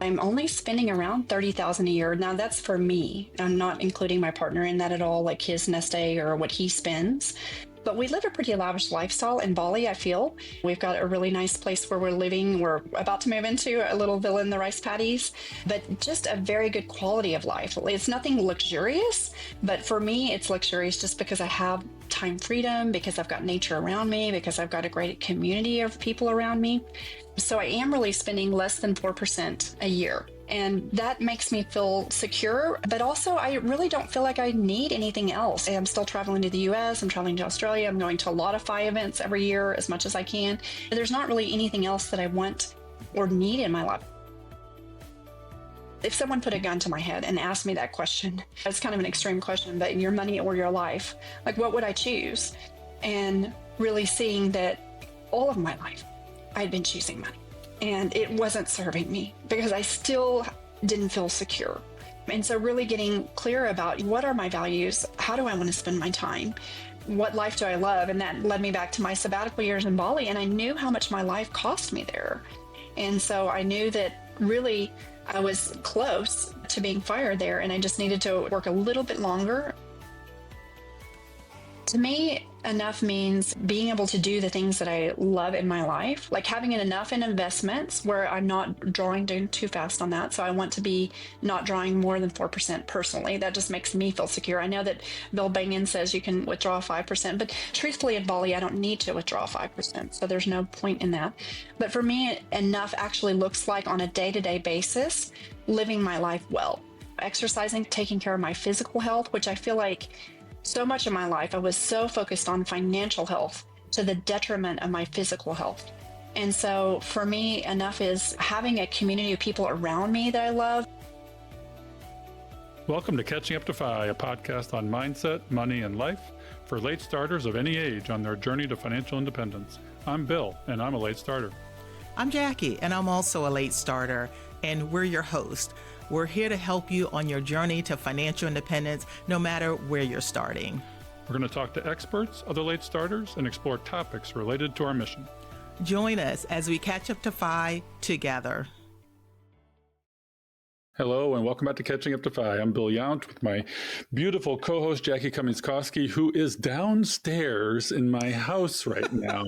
I'm only spending around 30,000 a year. Now that's for me. I'm not including my partner in that at all, like his nest egg or what he spends. But we live a pretty lavish lifestyle in Bali, I feel. We've got a really nice place where we're living. We're about to move into a little villa in the rice paddies, but just a very good quality of life. It's nothing luxurious, but for me, it's luxurious just because I have time freedom, because I've got nature around me, because I've got a great community of people around me. So I am really spending less than 4% a year. And that makes me feel secure, but also I really don't feel like I need anything else. I'm still traveling to the US, I'm traveling to Australia, I'm going to a lot of FI events every year as much as I can. There's not really anything else that I want or need in my life. If someone put a gun to my head and asked me that question, it's kind of an extreme question, but your money or your life, like what would I choose? And really seeing that all of my life, I'd been choosing money. And it wasn't serving me because I still didn't feel secure. And so really getting clear about what are my values? How do I want to spend my time? What life do I love? And that led me back to my sabbatical years in Bali. And I knew how much my life cost me there. And so I knew that really I was close to being fired there. And I just needed to work a little bit longer. To me, enough means being able to do the things that I love in my life, like having enough in investments where I'm not drawing down too fast on that. So I want to be not drawing more than 4% personally. That just makes me feel secure. I know that Bill Bengen says you can withdraw 5%, but truthfully in Bali, I don't need to withdraw 5%. So there's no point in that. But for me, enough actually looks like on a day-to-day basis, living my life well, exercising, taking care of my physical health, which I feel like so much of my life, I was so focused on financial health to the detriment of my physical health. And so for me, enough is having a community of people around me that I love. Welcome to Catching Up to FI, a podcast on mindset, money, and life for late starters of any age on their journey to financial independence. I'm Bill, and I'm a late starter. I'm Jackie, and I'm also a late starter, and we're your host. We're here to help you on your journey to financial independence, no matter where you're starting. We're going to talk to experts, other late starters, and explore topics related to our mission. Join us as we catch up to FI together. Hello, and welcome back to Catching Up to FI. I'm Bill Yount with my beautiful co-host, Jackie Cummings-Koski, who is downstairs in my house right now.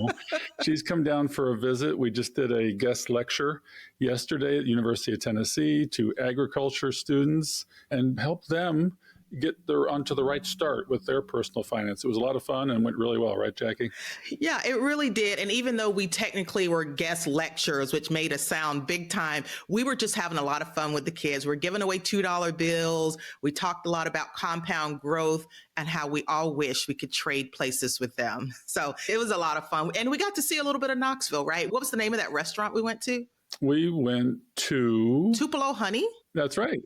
She's come down for a visit. We just did a guest lecture yesterday at the University of Tennessee to agriculture students and help them get onto the right start with their personal finance. It was a lot of fun and went really well, right, Jackie? Yeah, it really did. And even though we technically were guest lecturers, which made us sound big time, we were just having a lot of fun with the kids. We're giving away $2 bills. We talked a lot about compound growth and how we all wish we could trade places with them. So it was a lot of fun. And we got to see a little bit of Knoxville, right? What was the name of that restaurant we went to? We went to Tupelo Honey. That's right.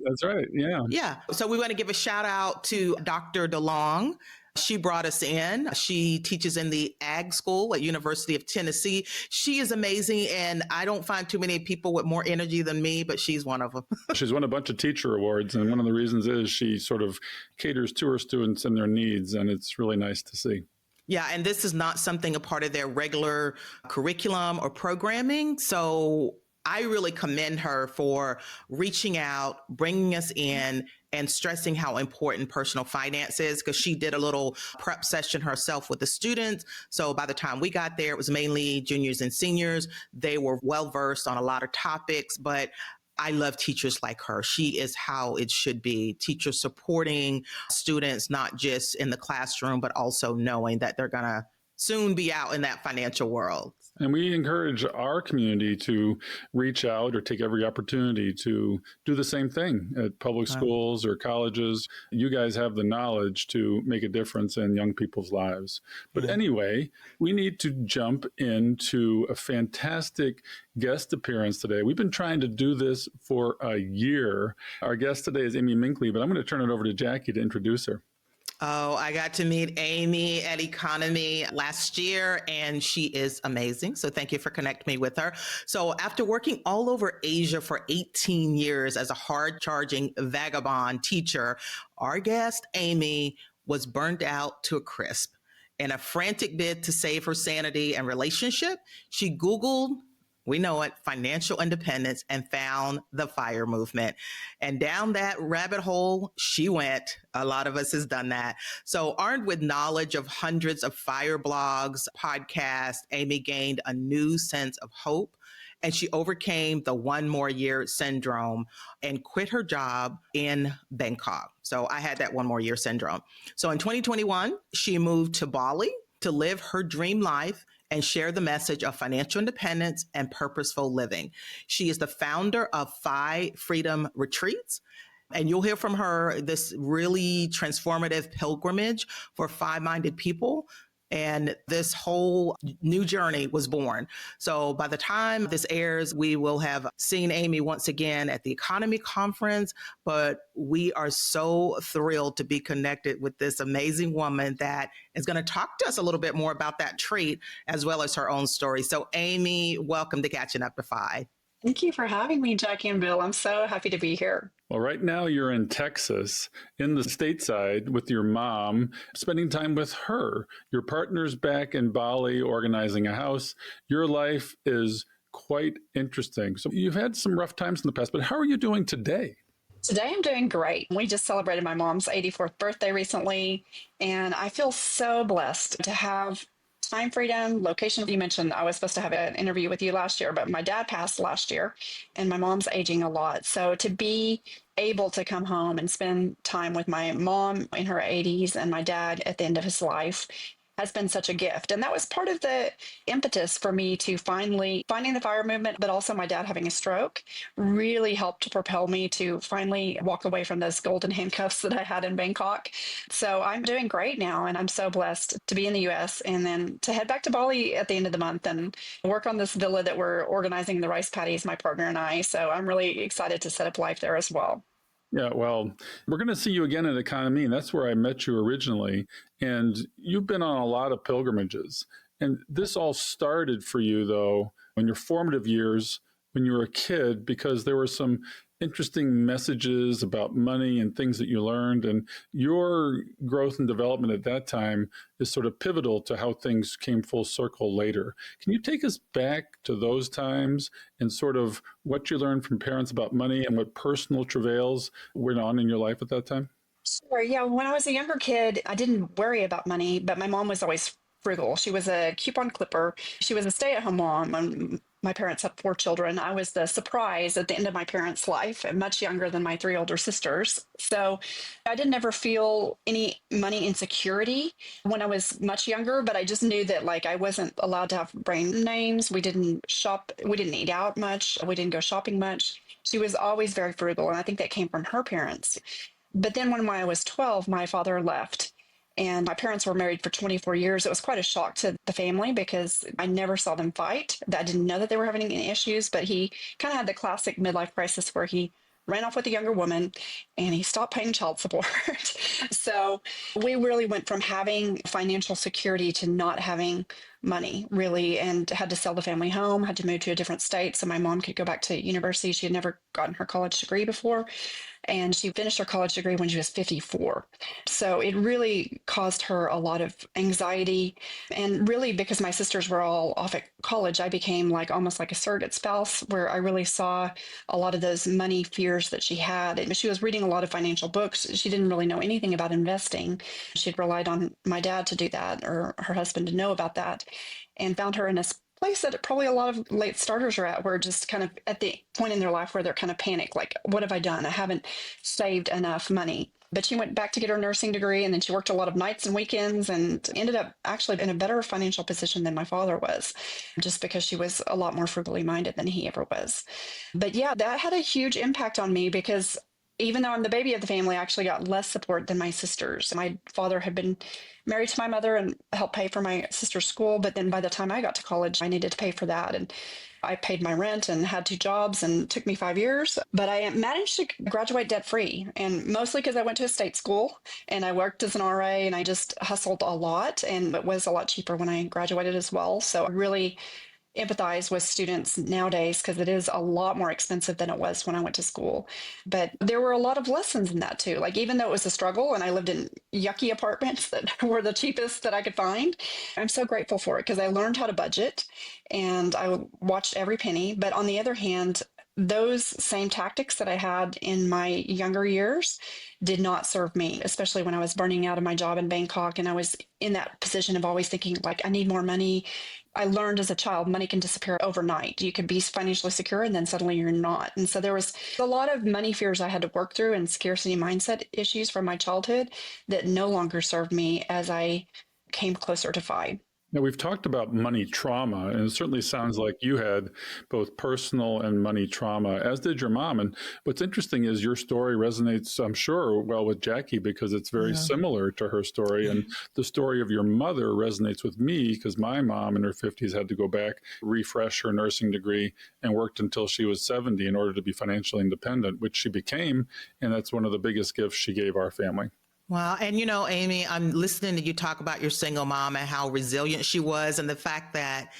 Yeah. Yeah. So we want to give a shout out to Dr. DeLong. She brought us in. She teaches in the ag school at University of Tennessee. She is amazing. And I don't find too many people with more energy than me, but she's one of them. She's won a bunch of teacher awards. And one of the reasons is she sort of caters to her students and their needs. And it's really nice to see. Yeah, and this is not something a part of their regular curriculum or programming. So I really commend her for reaching out, bringing us in, and stressing how important personal finance is, because she did a little prep session herself with the students. So by the time we got there, it was mainly juniors and seniors. They were well versed on a lot of topics, but I love teachers like her. She is how it should be. Teachers supporting students, not just in the classroom, but also knowing that they're going to soon be out in that financial world. And we encourage our community to reach out or take every opportunity to do the same thing at public schools or colleges. You guys have the knowledge to make a difference in young people's lives. But anyway, we need to jump into a fantastic guest appearance today. We've been trying to do this for a year. Our guest today is Amy Minkley, but I'm going to turn it over to Jackie to introduce her. Oh, I got to meet Amy at Economy last year, and she is amazing. So thank you for connecting me with her. So after working all over Asia for 18 years as a hard-charging vagabond teacher, our guest, Amy, was burned out to a crisp. In a frantic bid to save her sanity and relationship, she Googled we know it, financial independence, and found the FIRE movement. And down that rabbit hole, she went. A lot of us has done that. So armed with knowledge of hundreds of FIRE blogs, podcasts, Amy gained a new sense of hope. And she overcame the one more year syndrome and quit her job in Bangkok. So I had that one more year syndrome. So in 2021, she moved to Bali to live her dream life and share the message of financial independence and purposeful living. She is the founder of F.I.R.E Freedom Retreats. And you'll hear from her this really transformative pilgrimage for FI-minded people. And this whole new journey was born. So by the time this airs, we will have seen Amy once again at the Economy Conference, but we are so thrilled to be connected with this amazing woman that is going to talk to us a little bit more about that trait as well as her own story. So Amy, welcome to Catching Up to Fi. Thank you for having me, Jackie and Bill. I'm so happy to be here. Well, right now you're in Texas, in the stateside with your mom, spending time with her. Your partner's back in Bali organizing a house. Your life is quite interesting. So you've had some rough times in the past, but how are you doing today? Today I'm doing great. We just celebrated my mom's 84th birthday recently, and I feel so blessed to have time freedom, location. You mentioned I was supposed to have an interview with you last year, but my dad passed last year and my mom's aging a lot. So to be able to come home and spend time with my mom in her 80s and my dad at the end of his life has been such a gift. And that was part of the impetus for me to finally finding the FIRE movement, but also my dad having a stroke really helped to propel me to finally walk away from those golden handcuffs that I had in Bangkok. So I'm doing great now, and I'm so blessed to be in the US and then to head back to Bali at the end of the month and work on this villa that we're organizing, the rice paddies, my partner and I. So I'm really excited to set up life there as well. Yeah, well, we're going to see you again at Economy, and that's where I met you originally. And you've been on a lot of pilgrimages. And this all started for you, though, in your formative years when you were a kid, because there were some interesting messages about money and things that you learned. And your growth and development at that time is sort of pivotal to how things came full circle later. Can you take us back to those times and sort of what you learned from parents about money and what personal travails went on in your life at that time? Sure. Yeah. When I was a younger kid, I didn't worry about money, but my mom was always frugal. She was a coupon clipper. She was a stay-at-home mom. And my parents had 4 children. I was the surprise at the end of my parents' life, and much younger than my 3 older sisters. So I didn't ever feel any money insecurity when I was much younger, but I just knew that like I wasn't allowed to have brand names. We didn't shop. We didn't eat out much. We didn't go shopping much. She was always very frugal, and I think that came from her parents. But then when I was 12, my father left. And my parents were married for 24 years. It was quite a shock to the family because I never saw them fight. I didn't know that they were having any issues, but he kind of had the classic midlife crisis where he ran off with a younger woman and he stopped paying child support. So we really went from having financial security to not having money, really, and had to sell the family home, had to move to a different state so my mom could go back to university. She had never gotten her college degree before. And she finished her college degree when she was 54. So it really caused her a lot of anxiety. And really, because my sisters were all off at college, I became like almost like a surrogate spouse where I really saw a lot of those money fears that she had. And she was reading a lot of financial books. She didn't really know anything about investing. She'd relied on my dad to do that or her husband to know about that, and found her in a place that probably a lot of late starters are at, where just kind of at the point in their life where they're kind of panicked, like, what have I done? I haven't saved enough money. But she went back to get her nursing degree, and then she worked a lot of nights and weekends and ended up actually in a better financial position than my father was, just because she was a lot more frugally minded than he ever was. But yeah, that had a huge impact on me because even though I'm the baby of the family, I actually got less support than my sisters. My father had been married to my mother and helped pay for my sister's school. But then by the time I got to college, I needed to pay for that. And I paid my rent and had 2 jobs, and it took me 5 years. But I managed to graduate debt free, and mostly because I went to a state school and I worked as an RA and I just hustled a lot. And it was a lot cheaper when I graduated as well. So really, empathize with students nowadays because it is a lot more expensive than it was when I went to school. But there were a lot of lessons in that too. Like, even though it was a struggle and I lived in yucky apartments that were the cheapest that I could find, I'm so grateful for it because I learned how to budget and I watched every penny. But on the other hand, those same tactics that I had in my younger years did not serve me, especially when I was burning out of my job in Bangkok and I was in that position of always thinking, like, I need more money. I learned as a child, money can disappear overnight. You could be financially secure and then suddenly you're not. And so there was a lot of money fears I had to work through and scarcity mindset issues from my childhood that no longer served me as I came closer to FI. Now, we've talked about money trauma, and it certainly sounds like you had both personal and money trauma, as did your mom. And what's interesting is your story resonates, I'm sure, well with Jackie because it's very similar to her story. And the story of your mother resonates with me because my mom in her 50s had to go back, refresh her nursing degree, and worked until she was 70 in order to be financially independent, which she became. And that's one of the biggest gifts she gave our family. Wow. And, Amy, I'm listening to you talk about your single mom and how resilient she was, and the fact that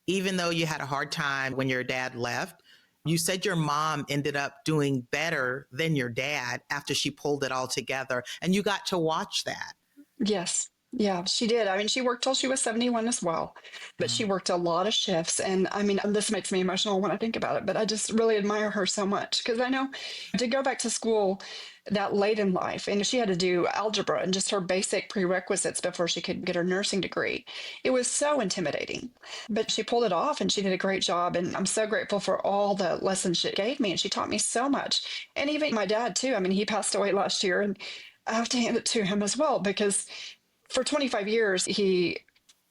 even though you had a hard time when your dad left, you said your mom ended up doing better than your dad after she pulled it all together. And you got to watch that. Yes. Yeah, she did. I mean, she worked till she was 71 as well, but she worked a lot of shifts. And I mean, this makes me emotional when I think about it, but I just really admire her so much because I know to go back to school that late in life, and she had to do algebra and just her basic prerequisites before she could get her nursing degree. It was so intimidating, but she pulled it off and she did a great job. And I'm so grateful for all the lessons she gave me. And she taught me so much. And even my dad too. I mean, he passed away last year and I have to hand it to him as well because for 25 years, he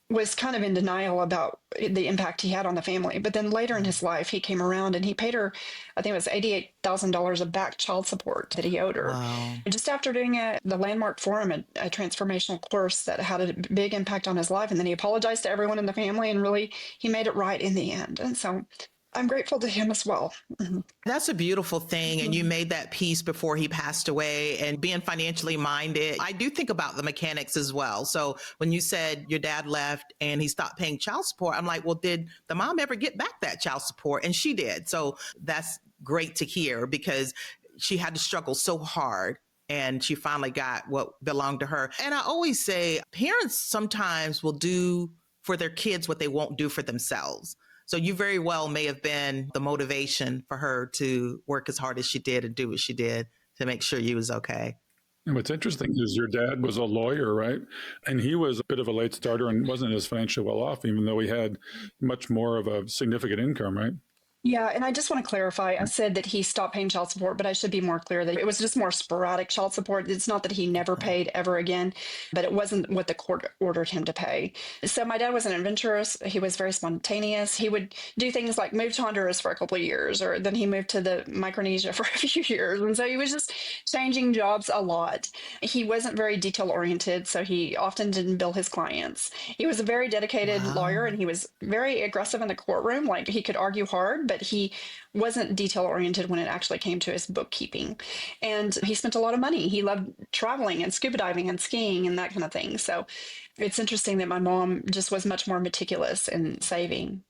was kind of in denial about the impact he had on the family. But then later in his life, he came around and he paid her, I think it was $88,000 of back child support that he owed her. Wow. Just after doing the Landmark Forum, a transformational course that had a big impact on his life. And then he apologized to everyone in the family and really, he made it right in the end. And so I'm grateful to him as well. Mm-hmm. That's a beautiful thing. And you made that piece before he passed away and being financially minded. I do think about the mechanics as well. So when you said your dad left and he stopped paying child support, I'm like, well, did the mom ever get back that child support? And she did. So that's great to hear because she had to struggle so hard and she finally got what belonged to her. And I always say parents sometimes will do for their kids what they won't do for themselves. So you very well may have been the motivation for her to work as hard as she did and do what she did to make sure you was okay. And what's interesting is your dad was a lawyer, right? And he was a bit of a late starter and wasn't as financially well off, even though he had much more of a significant income, right? Yeah, and I just want to clarify. I said that he stopped paying child support, but I should be more clear that it was just more sporadic child support. It's not that he never paid ever again, but it wasn't what the court ordered him to pay. So my dad was an adventurous. He was very spontaneous. He would do things like move to Honduras for a couple of years, or then he moved to the Micronesia for a few years. And so he was just changing jobs a lot. He wasn't very detail oriented, so he often didn't bill his clients. He was a very dedicated lawyer, and he was very aggressive in the courtroom. Like, he could argue hard, but he wasn't detail oriented when it actually came to his bookkeeping. And he spent a lot of money. He loved traveling and scuba diving and skiing and that kind of thing. So it's interesting that my mom just was much more meticulous in saving.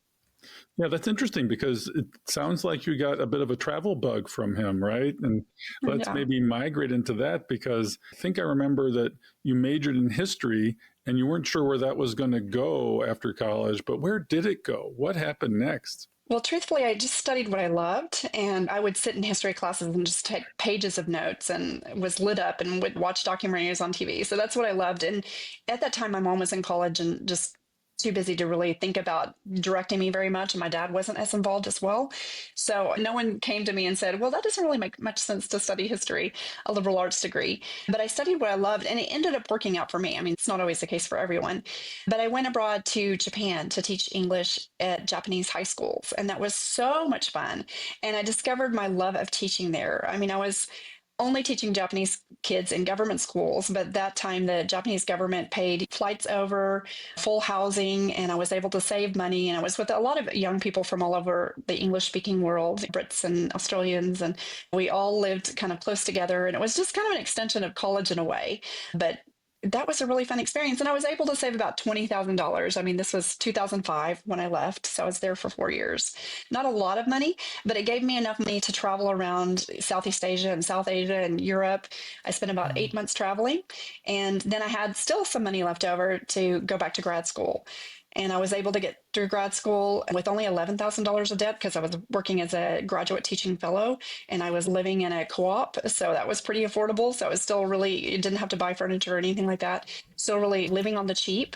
Yeah, that's interesting because it sounds like you got a bit of a travel bug from him, right? And let's maybe migrate into that because I think I remember that you majored in history and you weren't sure where that was going to go after college, but where did it go? What happened next? Well, truthfully, I just studied what I loved, and I would sit in history classes and just take pages of notes and was lit up and would watch documentaries on TV. So that's what I loved. And at that time, my mom was in college and just too busy to really think about directing me very much. And my dad wasn't as involved as well. So no one came to me and said, well, that doesn't really make much sense to study history, a liberal arts degree. But I studied what I loved, and it ended up working out for me. I mean, it's not always the case for everyone. But I went abroad to Japan to teach English at Japanese high schools. And that was so much fun. And I discovered my love of teaching there. I mean, I was only teaching Japanese kids in government schools, but that time the Japanese government paid flights over, full housing, and I was able to save money. And I was with a lot of young people from all over the English-speaking world, Brits and Australians, and we all lived kind of close together. And it was just kind of an extension of college in a way. But That was a really fun experience. And I was able to save about $20,000. I mean, this was 2005 when I left. So I was there for 4 years. Not a lot of money, but it gave me enough money to travel around Southeast Asia and South Asia and Europe. I spent about 8 months traveling. And then I had still some money left over to go back to grad school. And I was able to get through grad school with only $11,000 of debt because I was working as a graduate teaching fellow and I was living in a co-op. So that was pretty affordable. So it was still really, it didn't have to buy furniture or anything like that. Still really living on the cheap.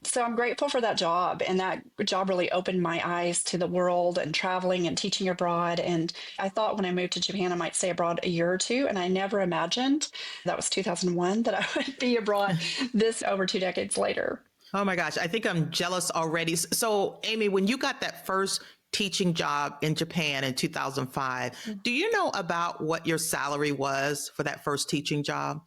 So I'm grateful for that job. And that job really opened my eyes to the world and traveling and teaching abroad. And I thought when I moved to Japan, I might stay abroad a year or two. And I never imagined, that was 2001, that I would be abroad this over 2 decades later. Oh my gosh, I think I'm jealous already. So, Amy, when you got that first teaching job in Japan in 2005, do you know about what your salary was for that first teaching job?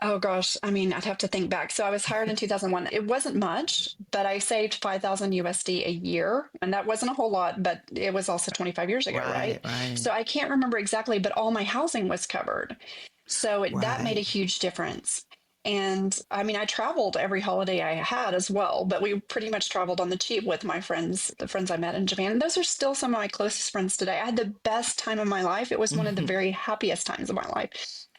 Oh gosh, I mean, I'd have to think back. So I was hired in 2001. It wasn't much, but I saved 5,000 USD a year. And that wasn't a whole lot, but it was also 25 years ago, right? Right. So I can't remember exactly, but all my housing was covered. So that made a Right. huge difference. And I mean, I traveled every holiday I had as well, but we pretty much traveled on the cheap with my friends, the friends I met in Japan. And those are still some of my closest friends today. I had the best time of my life. It was one of the very happiest times of my life.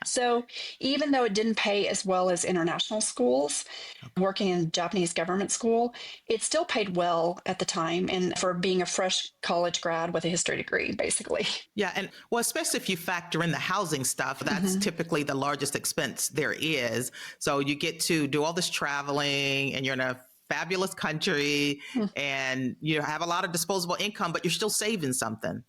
So even though it didn't pay as well as international schools, working in Japanese government school, it still paid well at the time. And for being a fresh college grad with a history degree, basically. Yeah. And well, especially if you factor in the housing stuff, that's typically the largest expense there is. So you get to do all this traveling and you're in a fabulous country and you have a lot of disposable income, but you're still saving something.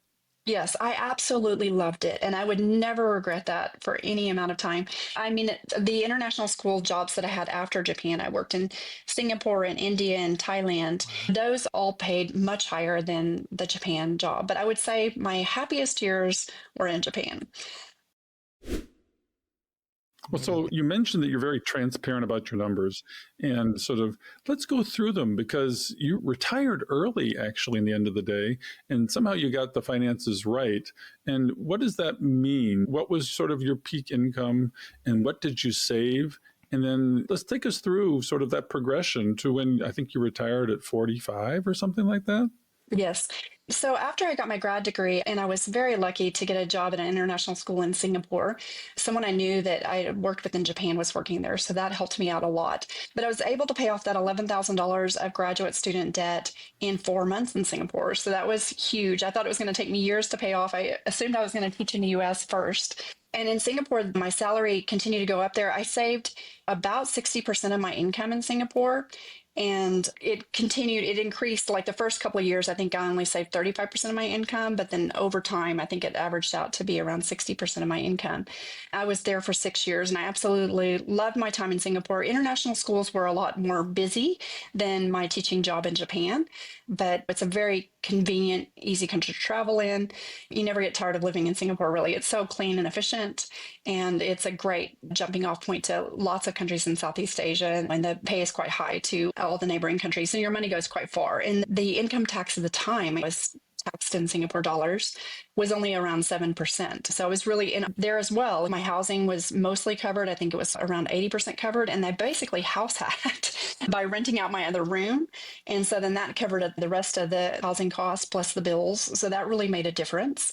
Yes, I absolutely loved it. And I would never regret that for any amount of time. I mean, the international school jobs that I had after Japan, I worked in Singapore and India and Thailand. Those all paid much higher than the Japan job. But I would say my happiest years were in Japan. Well, so you mentioned that you're very transparent about your numbers and sort of let's go through them because you retired early, actually, in the end of the day, and somehow you got the finances right. And what does that mean? What was sort of your peak income and what did you save? And then let's take us through sort of that progression to when I think you retired at 45 or something like that. Yes. So after I got my grad degree, and I was very lucky to get a job at an international school in Singapore, someone I knew that I had worked with in Japan was working there. So that helped me out a lot. But I was able to pay off that $11,000 of graduate student debt in 4 months in Singapore. So that was huge. I thought it was going to take me years to pay off. I assumed I was going to teach in the US first. And in Singapore, my salary continued to go up there. I saved about 60% of my income in Singapore. And it continued, it increased like the first couple of years. I think I only saved 35% of my income, but then over time, I think it averaged out to be around 60% of my income. I was there for 6 years and I absolutely loved my time in Singapore. International schools were a lot more busy than my teaching job in Japan, but it's a very convenient, easy country to travel in. You never get tired of living in Singapore, really. It's so clean and efficient, and it's a great jumping off point to lots of countries in Southeast Asia, and the pay is quite high to all the neighboring countries, and your money goes quite far. And the income tax at the time was taxed in Singapore dollars was only around 7%. So I was really in there as well. My housing was mostly covered. I think it was around 80% covered. And I basically house hacked by renting out my other room. And so then that covered the rest of the housing costs plus the bills. So that really made a difference.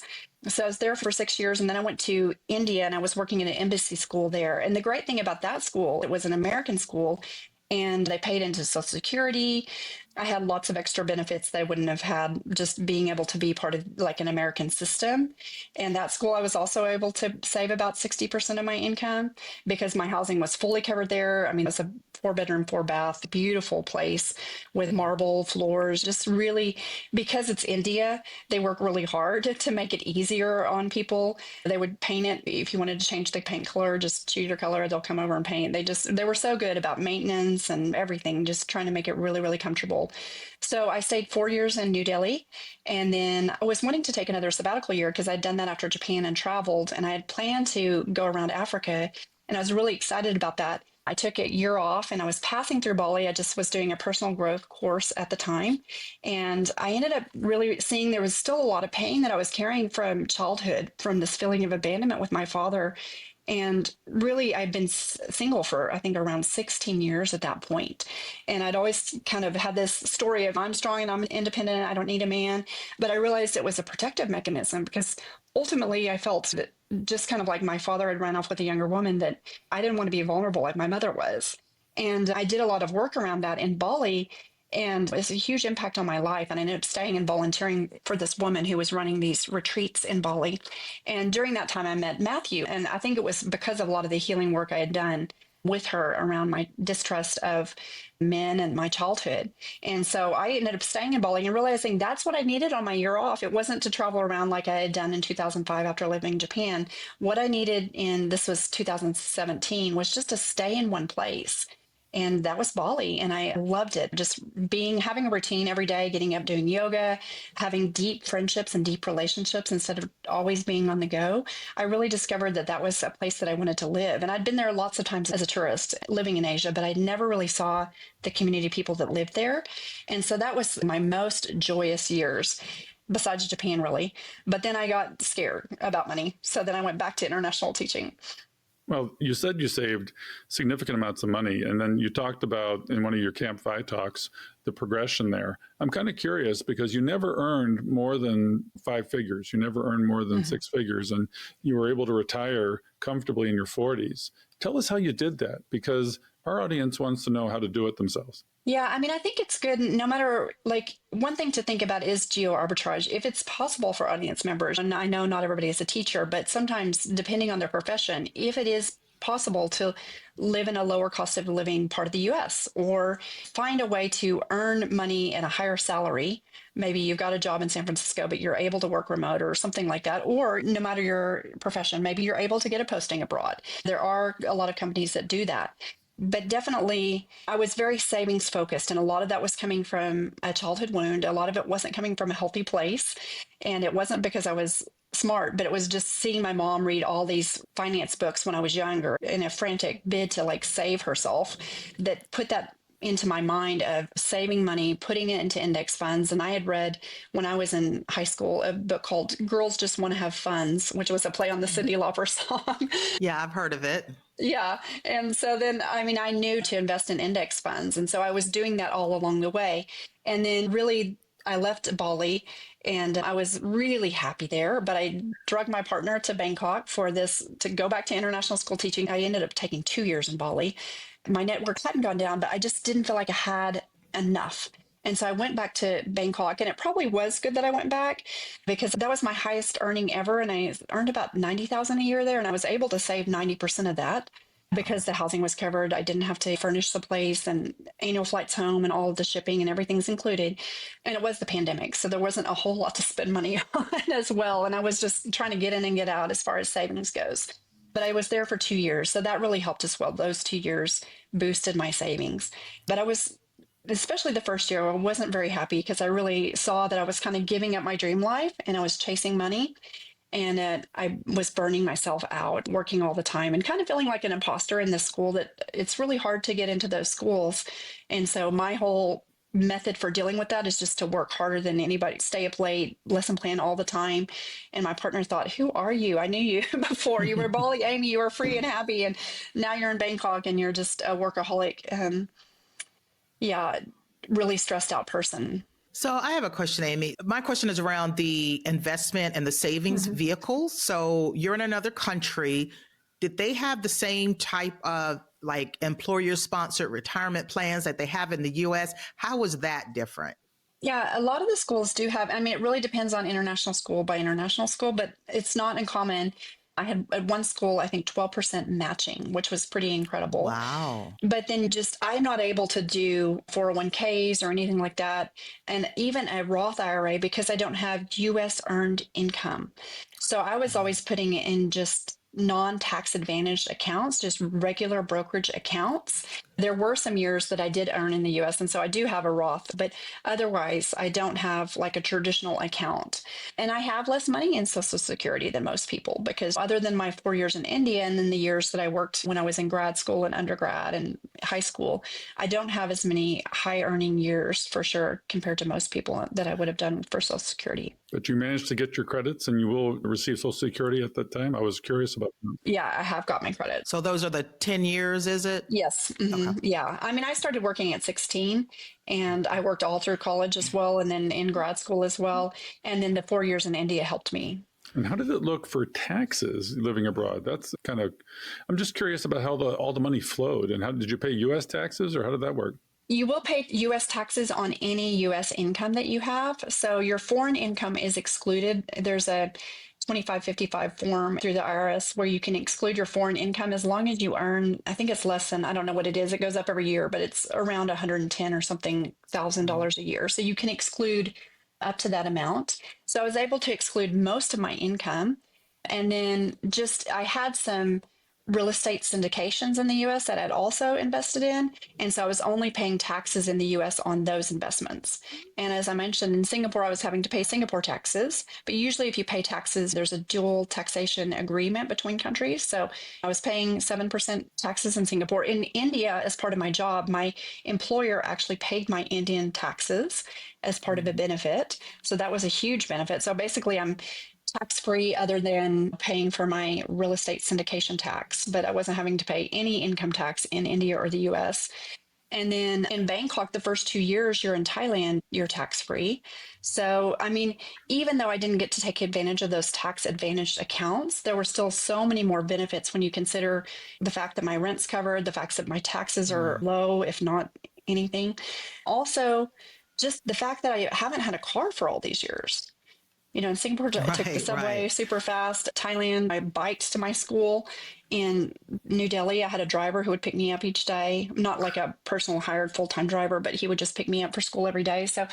So I was there for 6 years, and then I went to India and I was working in an embassy school there. And the great thing about that school, it was an American school, and they paid into Social Security. I had lots of extra benefits that I wouldn't have had just being able to be part of like an American system. And that school, I was also able to save about 60% of my income because my housing was fully covered there. I mean, it's a 4-bedroom, 4-bath, beautiful place with marble floors. Just really, because it's India, they work really hard to make it easier on people. They would paint it. If you wanted to change the paint color, just choose your color. They'll come over and paint. They were so good about maintenance and everything, just trying to make it really, really comfortable. So I stayed 4 years in New Delhi, and then I was wanting to take another sabbatical year because I'd done that after Japan and traveled, and I had planned to go around Africa, and I was really excited about that. I took a year off and I was passing through Bali. I just was doing a personal growth course at the time. And I ended up really seeing there was still a lot of pain that I was carrying from childhood, from this feeling of abandonment with my father. And really, I'd been single for, I think, around 16 years at that point. And I'd always kind of had this story of I'm strong and I'm independent. I don't need a man. But I realized it was a protective mechanism because ultimately I felt that just kind of like my father had run off with a younger woman, that I didn't want to be vulnerable like my mother was. And I did a lot of work around that in Bali. And it's a huge impact on my life. And I ended up staying and volunteering for this woman who was running these retreats in Bali. And during that time, I met Matthew. And I think it was because of a lot of the healing work I had done with her around my distrust of men and my childhood. And so I ended up staying in Bali and realizing that's what I needed on my year off. It wasn't to travel around like I had done in 2005 after living in Japan. What I needed this was 2017, was just to stay in one place. And that was Bali. And I loved it. Just having a routine every day, getting up, doing yoga, having deep friendships and deep relationships instead of always being on the go. I really discovered that that was a place that I wanted to live. And I'd been there lots of times as a tourist living in Asia, but I never really saw the community of people that lived there. And so that was my most joyous years, besides Japan, really. But then I got scared about money. So then I went back to international teaching. Well, you said you saved significant amounts of money, and then you talked about in one of your Camp FI talks, the progression there. I'm kind of curious because you never earned more than 5 figures. You never earned more than 6 figures, and you were able to retire comfortably in your 40s. Tell us how you did that, because our audience wants to know how to do it themselves. Yeah, I mean, I think it's good no matter, like, one thing to think about is geo arbitrage. If it's possible for audience members, and I know not everybody is a teacher, but sometimes depending on their profession, if it is possible to live in a lower cost of living part of the US or find a way to earn money at a higher salary. Maybe you've got a job in San Francisco, but you're able to work remote or something like that. Or no matter your profession, maybe you're able to get a posting abroad. There are a lot of companies that do that. But definitely, I was very savings focused, and a lot of that was coming from a childhood wound. A lot of it wasn't coming from a healthy place. And it wasn't because I was smart, but it was just seeing my mom read all these finance books when I was younger in a frantic bid to like save herself that put that into my mind of saving money, putting it into index funds. And I had read when I was in high school a book called Girls Just Want to Have Funds, which was a play on the Cyndi Lauper song. Yeah, I've heard of it. Yeah. And so then, I mean, I knew to invest in index funds. And so I was doing that all along the way. And then really, I left Bali and I was really happy there, but I drug my partner to Bangkok to go back to international school teaching. I ended up taking 2 years in Bali. My network hadn't gone down, but I just didn't feel like I had enough. And so I went back to Bangkok, and it probably was good that I went back because that was my highest earning ever. And I earned about 90,000 a year there. And I was able to save 90% of that because the housing was covered. I didn't have to furnish the place and annual flights home and all of the shipping and everything's included. And it was the pandemic. So there wasn't a whole lot to spend money on as well. And I was just trying to get in and get out as far as savings goes. But I was there for 2 years. So that really helped as well. Those 2 years boosted my savings. But I was, especially the first year, I wasn't very happy because I really saw that I was kind of giving up my dream life and I was chasing money. And I was burning myself out, working all the time and kind of feeling like an imposter in this school that it's really hard to get into those schools. And so my whole method for dealing with that is just to work harder than anybody, stay up late, lesson plan all the time. And my partner thought, who are you? I knew you before. You were Bali Amy, you were free and happy. And now you're in Bangkok and you're just a workaholic. Yeah, really stressed out person. So I have a question, Amy. My question is around the investment and the savings vehicles. So you're in another country. Did they have the same type of like employer sponsored retirement plans that they have in the US? How was that different? Yeah, a lot of the schools do have, I mean, it really depends on international school by international school, but it's not uncommon. I had at one school, I think 12% matching, which was pretty incredible. Wow. But then I'm not able to do 401ks or anything like that. And even a Roth IRA because I don't have US earned income. So I was always putting it in just non-tax advantaged accounts, just regular brokerage accounts. There were some years that I did earn in the US, and so I do have a Roth, but otherwise I don't have like a traditional account. And I have less money in Social Security than most people because other than my 4 years in India and then the years that I worked when I was in grad school and undergrad and high school, I don't have as many high earning years for sure compared to most people that I would have done for Social Security. But you managed to get your credits and you will receive Social Security at that time. I was curious about that. Yeah, I have got my credit. So those are the 10 years, is it? Yes. Okay. Yeah. I mean, I started working at 16 and I worked all through college as well. And then in grad school as well. And then the 4 years in India helped me. And how did it look for taxes living abroad? That's kind of, I'm just curious about how all the money flowed, and how did you pay U.S. taxes, or how did that work? You will pay U.S. taxes on any U.S. income that you have. So your foreign income is excluded. There's a 2555 form through the IRS where you can exclude your foreign income as long as you earn, I think it's less than, I don't know what it is. It goes up every year, but it's around 110 or something $1,000 a year. So you can exclude up to that amount. So I was able to exclude most of my income. And then I had some real estate syndications in the US that I'd also invested in. And so I was only paying taxes in the US on those investments. And as I mentioned, in Singapore, I was having to pay Singapore taxes. But usually, if you pay taxes, there's a dual taxation agreement between countries. So I was paying 7% taxes in Singapore. In India, as part of my job, my employer actually paid my Indian taxes as part of a benefit. So that was a huge benefit. So basically, I'm tax-free other than paying for my real estate syndication tax, but I wasn't having to pay any income tax in India or the US. And then in Bangkok, the first 2 years you're in Thailand, you're tax-free. So, I mean, even though I didn't get to take advantage of those tax advantaged accounts, there were still so many more benefits when you consider the fact that my rent's covered, the fact that my taxes are low, if not anything. Also, just the fact that I haven't had a car for all these years. In Singapore, I took the subway super fast. Thailand, I biked to my school. In New Delhi, I had a driver who would pick me up each day, not like a personal hired full-time driver, but he would just pick me up for school every day. So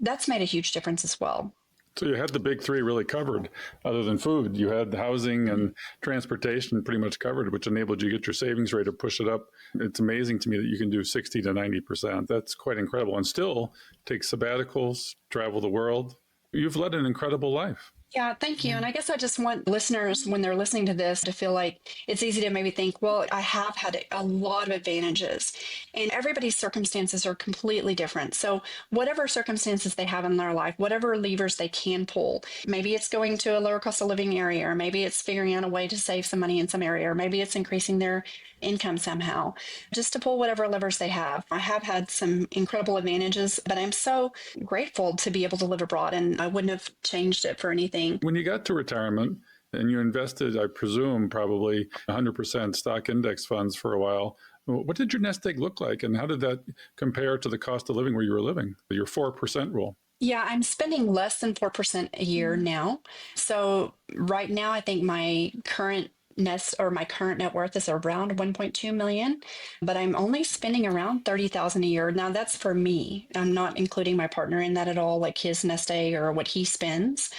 that's made a huge difference as well. So you had the big three really covered, other than food. You had housing and transportation pretty much covered, which enabled you to get your savings rate to push it up. It's amazing to me that you can do 60 to 90%. That's quite incredible. And still take sabbaticals, travel the world. You've led an incredible life. Yeah, thank you. And I guess I just want listeners, when they're listening to this, to feel like it's easy to maybe think, well, I have had a lot of advantages, and everybody's circumstances are completely different. So whatever circumstances they have in their life, whatever levers they can pull, maybe it's going to a lower cost of living area, or maybe it's figuring out a way to save some money in some area, or maybe it's increasing their income somehow, just to pull whatever levers they have. I have had some incredible advantages, but I'm so grateful to be able to live abroad, and I wouldn't have changed it for anything. When you got to retirement and you invested, I presume, probably 100% stock index funds for a while, what did your nest egg look like, and how did that compare to the cost of living where you were living, your 4% rule? Yeah, I'm spending less than 4% a year now. So right now, I think my current net worth is around 1.2 million, but I'm only spending around 30,000 a year. Now that's for me. I'm not including my partner in that at all, like his nest egg or what he spends.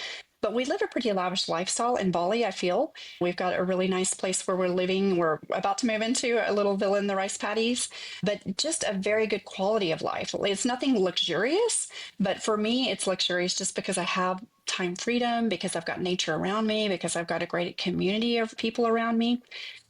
But we live a pretty lavish lifestyle in Bali, I feel. We've got a really nice place where we're living. We're about to move into a little villa in the rice paddies, but just a very good quality of life. It's nothing luxurious, but for me, it's luxurious just because I have time freedom, because I've got nature around me, because I've got a great community of people around me.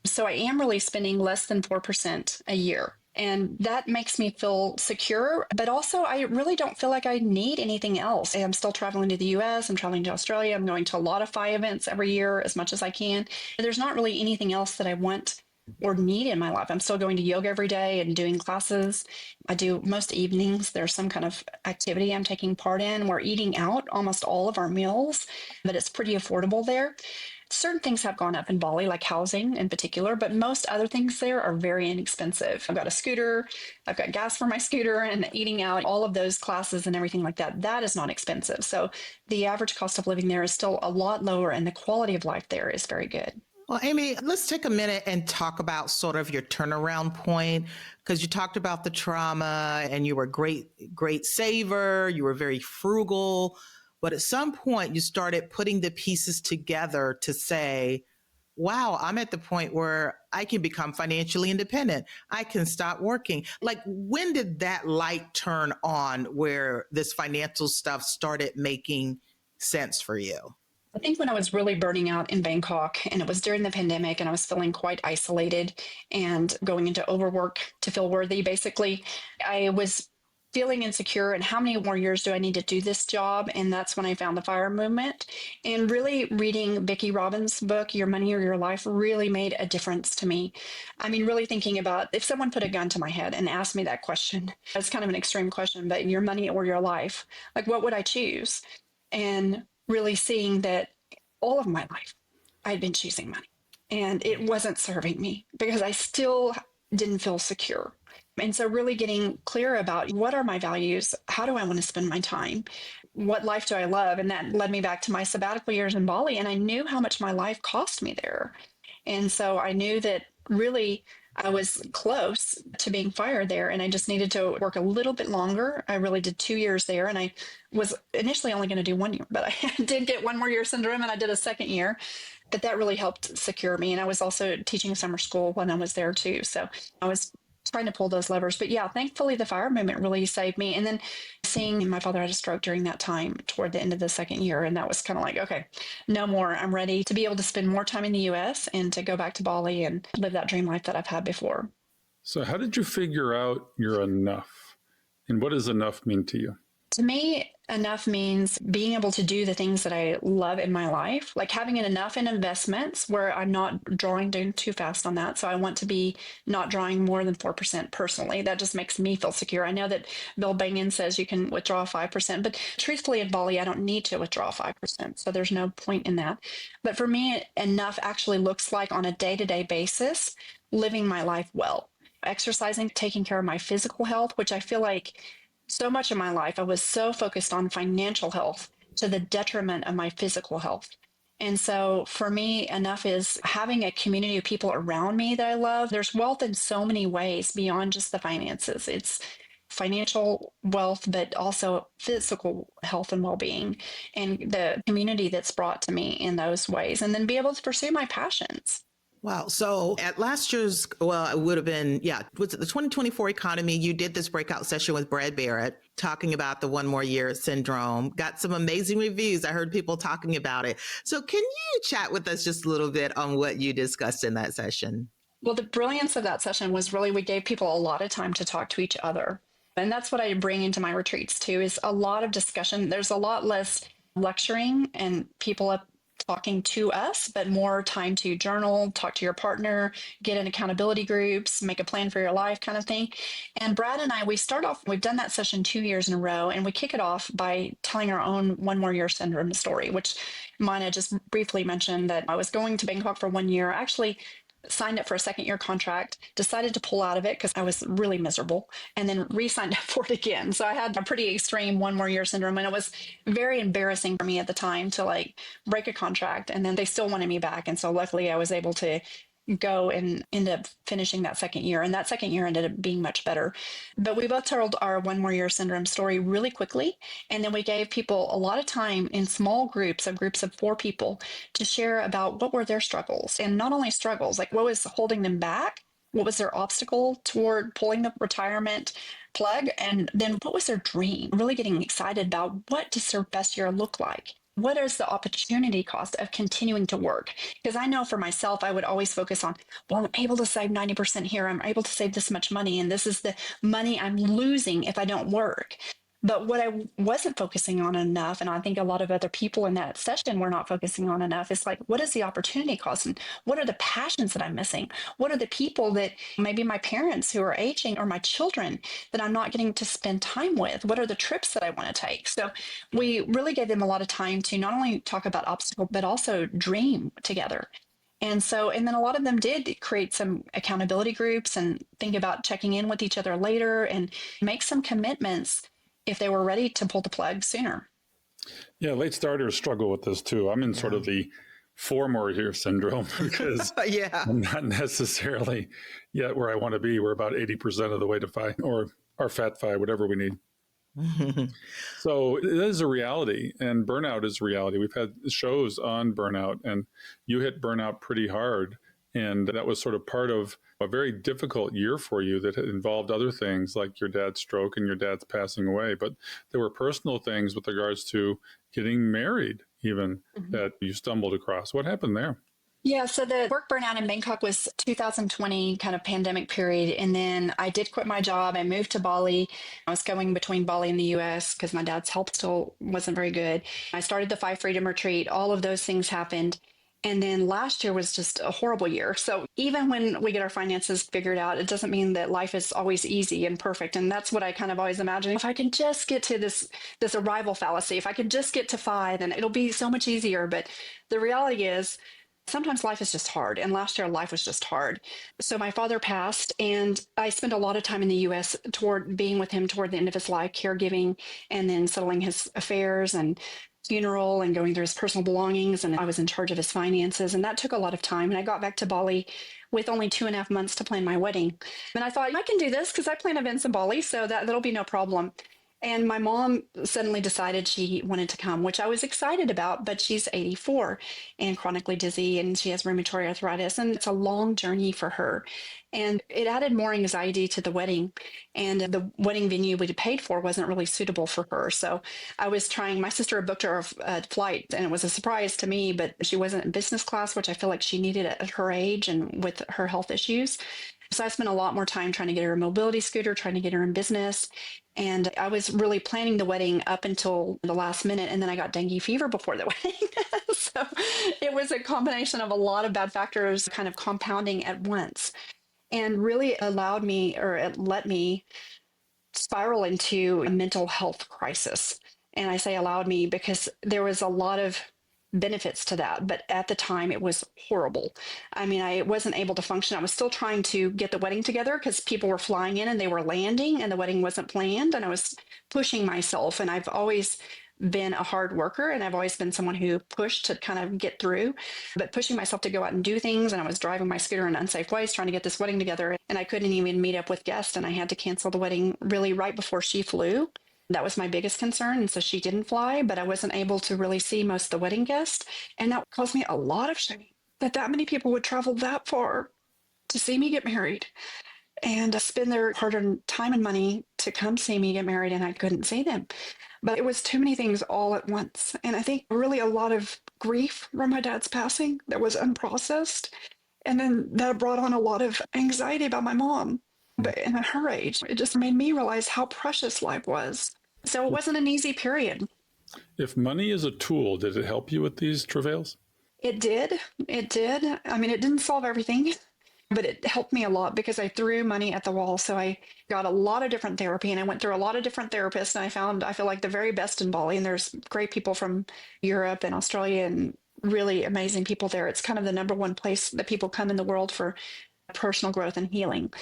So I am really spending less than 4% a year. And that makes me feel secure, but also I really don't feel like I need anything else. I'm still traveling to the US, I'm traveling to Australia, I'm going to a lot of F.I.R.E events every year as much as I can. There's not really anything else that I want or need in my life. I'm still going to yoga every day and doing classes. I do most evenings. There's some kind of activity I'm taking part in. We're eating out almost all of our meals, but it's pretty affordable there. Certain things have gone up in Bali, like housing in particular, but most other things there are very inexpensive. I've got a scooter, I've got gas for my scooter, and eating out, all of those classes and everything like that, that is not expensive. So the average cost of living there is still a lot lower, and the quality of life there is very good. Well, Amy, let's take a minute and talk about sort of your turnaround point, because you talked about the trauma and you were a great saver, you were very frugal. But at some point, you started putting the pieces together to say, wow, I'm at the point where I can become financially independent. I can stop working. Like, when did that light turn on where this financial stuff started making sense for you? I think when I was really burning out in Bangkok, and it was during the pandemic, and I was feeling quite isolated and going into overwork to feel worthy, basically, I was feeling insecure and how many more years do I need to do this job? And that's when I found the FIRE movement. And really reading Vicki Robbins' book, Your Money or Your Life, really made a difference to me. I mean, really thinking about if someone put a gun to my head and asked me that question, it's kind of an extreme question, but your money or your life, like what would I choose? And really seeing that all of my life, I'd been choosing money and it wasn't serving me because I still didn't feel secure. And so, really getting clear about what are my values? How do I want to spend my time? What life do I love? And that led me back to my sabbatical years in Bali. And I knew how much my life cost me there. And so, I knew that really I was close to being fired there. And I just needed to work a little bit longer. I really did 2 years there. And I was initially only going to do 1 year, but I did get one more year syndrome and I did a second year. But that really helped secure me. And I was also teaching summer school when I was there too. So I was trying to pull those levers. But yeah, thankfully the FIRE movement really saved me. And then seeing my father had a stroke during that time toward the end of the second year. And that was kind of like, okay, no more. I'm ready to be able to spend more time in the US and to go back to Bali and live that dream life that I've had before. So how did you figure out you're enough? And what does enough mean to you? To me, enough means being able to do the things that I love in my life, like having enough in investments where I'm not drawing down too fast on that. So I want to be not drawing more than 4% personally. That just makes me feel secure. I know that Bill Bengen says you can withdraw 5%, but truthfully in Bali, I don't need to withdraw 5%. So there's no point in that. But for me, enough actually looks like on a day-to-day basis, living my life well, exercising, taking care of my physical health, which I feel like so much of my life, I was so focused on financial health to the detriment of my physical health. And so for me, enough is having a community of people around me that I love. There's wealth in so many ways beyond just the finances. It's financial wealth, but also physical health and well-being and the community that's brought to me in those ways. And then be able to pursue my passions. Wow. So at last year's, well, it would have been, was it the 2024 economy? You did this breakout session with Brad Barrett talking about the 1 more year syndrome. Got some amazing reviews. I heard people talking about it. So can you chat with us just a little bit on what you discussed in that session? Well, the brilliance of that session was really we gave people a lot of time to talk to each other. And that's what I bring into my retreats too, is a lot of discussion. There's a lot less lecturing and people up talking to us, but more time to journal, talk to your partner, get in accountability groups, make a plan for your life kind of thing. And Brad and I, we've done that session 2 years in a row, and we kick it off by telling our own 1 more year syndrome story, which Mina just briefly mentioned that I was going to Bangkok for 1 year. Actually, signed up for a second year contract, decided to pull out of it because I was really miserable, and then re-signed up for it again. So I had a pretty extreme 1 more year syndrome, and it was very embarrassing for me at the time to like break a contract, and then they still wanted me back. And so luckily I was able to go and end up finishing that second year. And that second year ended up being much better. But we both told our 1 more year syndrome story really quickly. And then we gave people a lot of time in small groups of 4 people to share about what were their struggles. And not only struggles, like what was holding them back, what was their obstacle toward pulling the retirement plug, and then what was their dream, really getting excited about what does their best year look like. What is the opportunity cost of continuing to work? Because I know for myself, I would always focus on, well, I'm able to save 90% here. I'm able to save this much money. And this is the money I'm losing if I don't work. But what I wasn't focusing on enough, and I think a lot of other people in that session were not focusing on enough, is like, what is the opportunity cost? And what are the passions that I'm missing? What are the people that maybe my parents who are aging or my children that I'm not getting to spend time with? What are the trips that I want to take? So we really gave them a lot of time to not only talk about obstacles, but also dream together. And then a lot of them did create some accountability groups and think about checking in with each other later and make some commitments if they were ready to pull the plug sooner. Yeah, late starters struggle with this too. I'm in sort of the 4 more year syndrome because I'm not necessarily yet where I want to be. We're about 80% of the way to FI or our fat FI, whatever we need. So it is a reality, and burnout is a reality. We've had shows on burnout, and you hit burnout pretty hard. And that was sort of part of a very difficult year for you that involved other things like your dad's stroke and your dad's passing away. But there were personal things with regards to getting married even that you stumbled across. What happened there? Yeah, so the work burnout in Bangkok was 2020 kind of pandemic period. And then I did quit my job. I moved to Bali. I was going between Bali and the US because my dad's health still wasn't very good. I started the Five Freedom Retreat. All of those things happened. And then last year was just a horrible year. So even when we get our finances figured out, it doesn't mean that life is always easy and perfect. And that's what I kind of always imagine. If I can just get to this arrival fallacy, if I could just get to five, then it'll be so much easier. But the reality is sometimes life is just hard. And last year, life was just hard. So my father passed, and I spent a lot of time in the US toward being with him toward the end of his life, caregiving, and then settling his affairs and funeral and going through his personal belongings. And I was in charge of his finances. And that took a lot of time. And I got back to Bali with only 2.5 months to plan my wedding. And I thought, I can do this because I plan events in Bali, so that'll be no problem. And my mom suddenly decided she wanted to come, which I was excited about, but she's 84 and chronically dizzy, and she has rheumatoid arthritis, and it's a long journey for her. And it added more anxiety to the wedding. And the wedding venue we paid for wasn't really suitable for her. So I was trying, my sister had booked her a flight, and it was a surprise to me, but she wasn't in business class, which I feel like she needed at her age and with her health issues. So I spent a lot more time trying to get her a mobility scooter, trying to get her in business. And I was really planning the wedding up until the last minute. And then I got dengue fever before the wedding. So it was a combination of a lot of bad factors kind of compounding at once, and really allowed me, or it let me spiral into a mental health crisis. And I say allowed me because there was a lot of benefits to that. But at the time, it was horrible. I mean, I wasn't able to function. I was still trying to get the wedding together because people were flying in and they were landing and the wedding wasn't planned. And I was pushing myself. And I've always been a hard worker, and I've always been someone who pushed to kind of get through, but pushing myself to go out and do things. And I was driving my scooter in unsafe ways, trying to get this wedding together. And I couldn't even meet up with guests. And I had to cancel the wedding really right before she flew. That was my biggest concern. And so she didn't fly, but I wasn't able to really see most of the wedding guests. And that caused me a lot of shame that many people would travel that far to see me get married and spend their hard-earned time and money to come see me get married, and I couldn't see them. But it was too many things all at once. And I think really a lot of grief from my dad's passing that was unprocessed. And then that brought on a lot of anxiety about my mom. But and at her age, it just made me realize how precious life was. So it wasn't an easy period. If money is a tool, did it help you with these travails? It did. It did. I mean, it didn't solve everything, but it helped me a lot because I threw money at the wall. So I got a lot of different therapy, and I went through a lot of different therapists, and I feel like the very best in Bali. And there's great people from Europe and Australia and really amazing people there. It's kind of the number one place that people come in the world for personal growth and healing.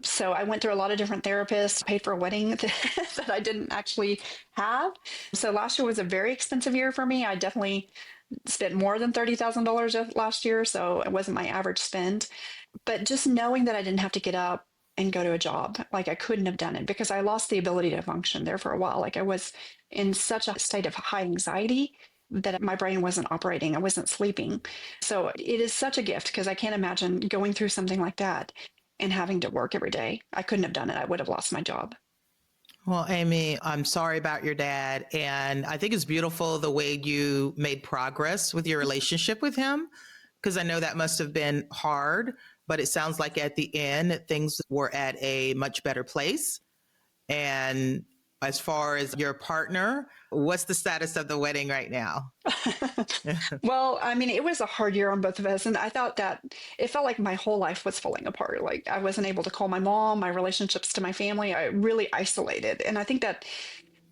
So I went through a lot of different therapists, paid for a wedding that I didn't actually have. So last year was a very expensive year for me. I definitely spent more than $30,000 last year. So it wasn't my average spend. But just knowing that I didn't have to get up and go to a job, like I couldn't have done it because I lost the ability to function there for a while. Like I was in such a state of high anxiety that my brain wasn't operating. I wasn't sleeping. So it is such a gift because I can't imagine going through something like that and having to work every day. I couldn't have done it. I would have lost my job. Well, Amy, I'm sorry about your dad. And I think it's beautiful the way you made progress with your relationship with him, because I know that must have been hard, but it sounds like at the end, things were at a much better place. And as far as your partner, what's the status of the wedding right now? Well, I mean, it was a hard year on both of us. And I thought that it felt like my whole life was falling apart. Like I wasn't able to call my mom, my relationships to my family, I really isolated. And I think that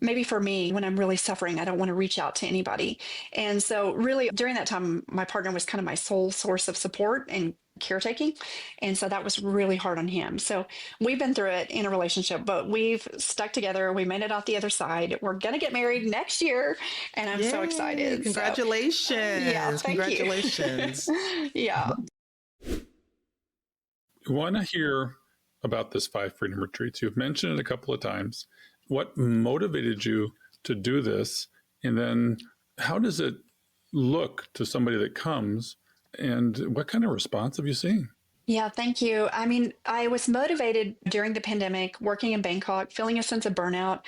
maybe for me, when I'm really suffering, I don't want to reach out to anybody. And so really during that time, my partner was kind of my sole source of support and caretaking. And so that was really hard on him. So we've been through it in a relationship, but we've stuck together. We made it out the other side. We're going to get married next year. And I'm so excited. Congratulations. So, yeah, congratulations. Yeah. I want to hear about this Five Freedom Retreats. You've mentioned it a couple of times. What motivated you to do this? And then how does it look to somebody that comes? And what kind of response have you seen? Yeah, thank you. I mean, I was motivated during the pandemic, working in Bangkok, feeling a sense of burnout,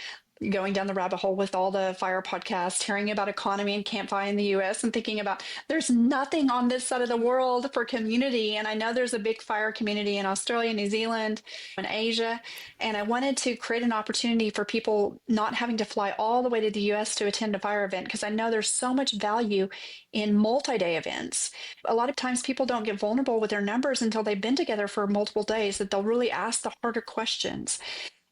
going down the rabbit hole with all the F.I.R.E podcasts, hearing about economy and Camp-FI in the US and thinking about there's nothing on this side of the world for community. And I know there's a big F.I.R.E community in Australia, New Zealand, and Asia. And I wanted to create an opportunity for people not having to fly all the way to the US to attend a F.I.R.E event, because I know there's so much value in multi-day events. A lot of times people don't get vulnerable with their numbers until they've been together for multiple days, that they'll really ask the harder questions